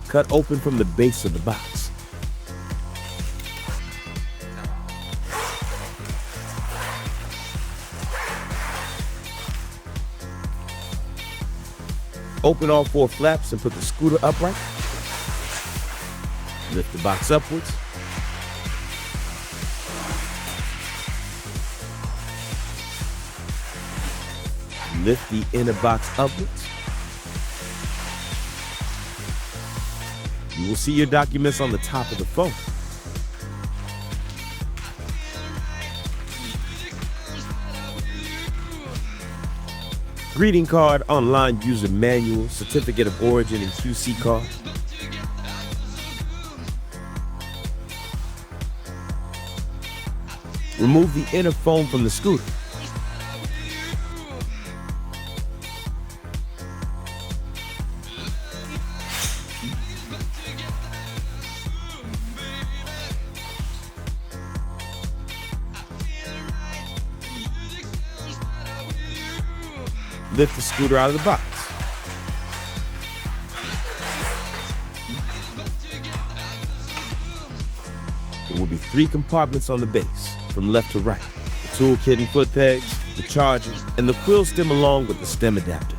cut open from the base of the box. Open all 4 flaps and put the scooter upright. Lift the box upwards. Lift the inner box upwards. You will see your documents on the top of the phone. Greeting card, online user manual, certificate of origin and QC card. Remove the inner foam from the scooter. Lift the scooter out of the box. There will be 3 compartments on the base, from left to right. The toolkit and foot pegs, the charger, and the quill stem along with the stem adapter.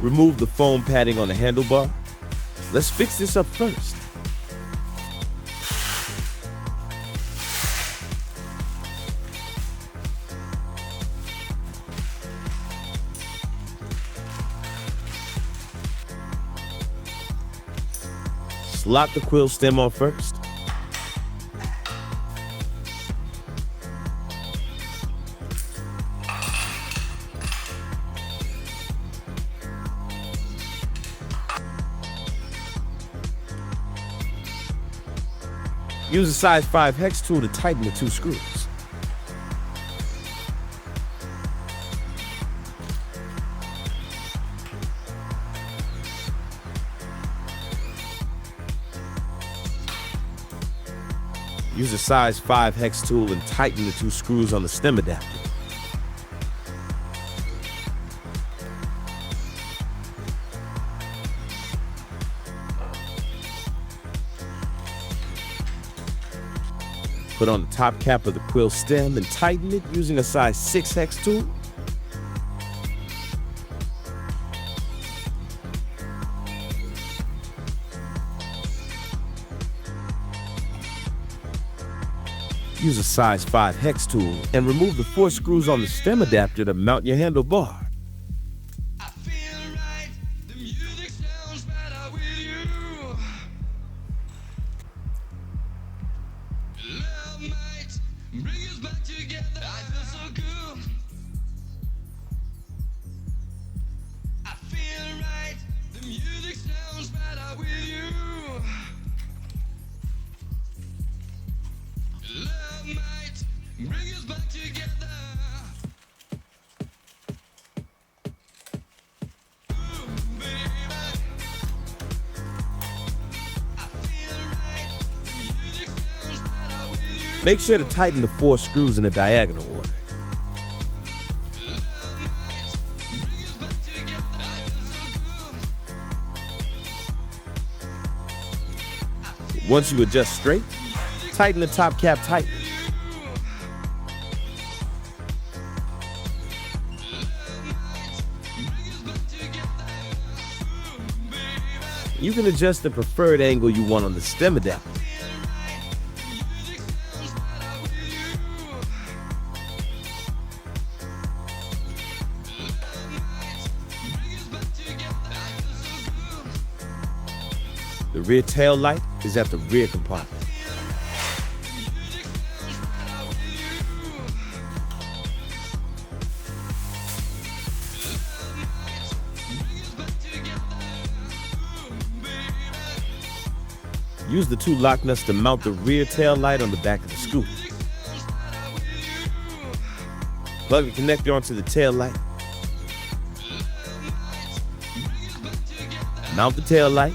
Remove the foam padding on the handlebar. Let's fix this up first. Slot the quill stem on first. Use a size 5 hex tool to tighten the 2 screws. Use a size 5 hex tool and tighten the 2 screws on the stem adapter. Put on the top cap of the quill stem and tighten it using a size 6 hex tool. Use a size 5 hex tool and remove the 4 screws on the stem adapter to mount your handlebar. Make sure to tighten the 4 screws in a diagonal order. Once you adjust straight, tighten the top cap tightly. You can adjust the preferred angle you want on the stem adapter. The rear tail light is at the rear compartment. Use the 2 lock nuts to mount the rear tail light on the back of the scooter. Plug the connector onto the tail light. Mount the tail light.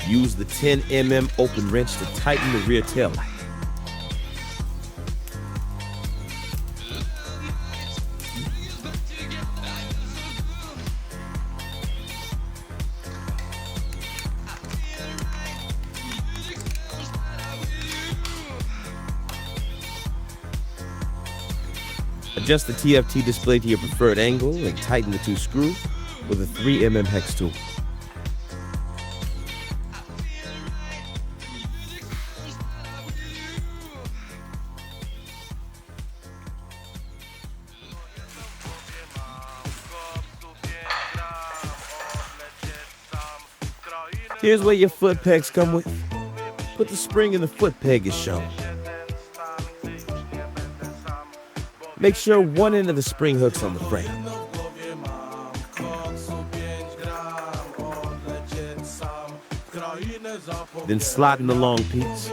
Use the 10 mm open wrench to tighten the rear tail light. Adjust the TFT display to your preferred angle and tighten the two screws with a 3 mm hex tool. Here's where your foot pegs come with. Put the spring in the foot peg as shown. Make sure one end of the spring hooks on the frame. Then slot in the long piece.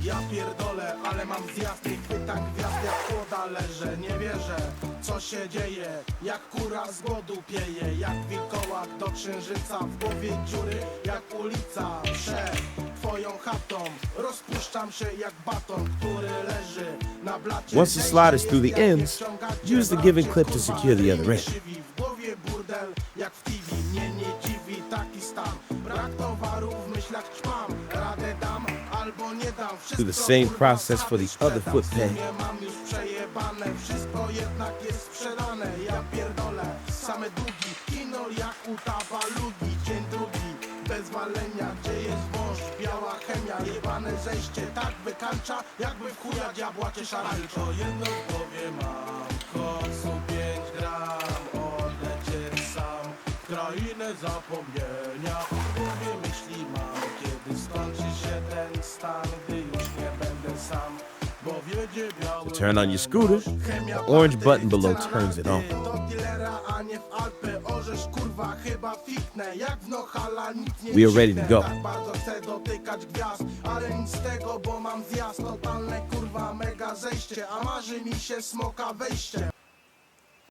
Ja pierdolę, ale mam zjazd, chwyta gwiazd jak chłoda leżę. Nie wierzę, co się dzieje, jak kura z głodu pieje. Jak wilkołak do księżyca, w głowie dziury jak ulica. Przed twoją chatą rozpuszczam się jak baton, który leży na blacie. Once the slide is through the ends, use the giving clip to secure the other end. W głowie burdel jak w TV, mnie nie dziwi taki stan. Brak towaru w myślach ćpam, radę dam albo nie dam. Do the same process for the other foot peg. Mam już przejebane, wszystko jednak jest sprzedane. Ja pierdolę, same długi, kino jak u tabalugi. Dzień drugi, bez walenia, gdzie jest wąż, biała chemia. Jebane zejście, tak wykańcza, jakby w chuja diabła cię szarańczo. Jedno w głowie mam, koksu 5 gram, odlecieć sam w krainę zapomnienia. W głowie myśli mam, kiedy skończy się ten stan, gdy już nie będę sam. To turn on your scooter, the orange button below turns it on. We are ready to go. Totalne kurwa mega zejście, a marzy mi się smoka wejście.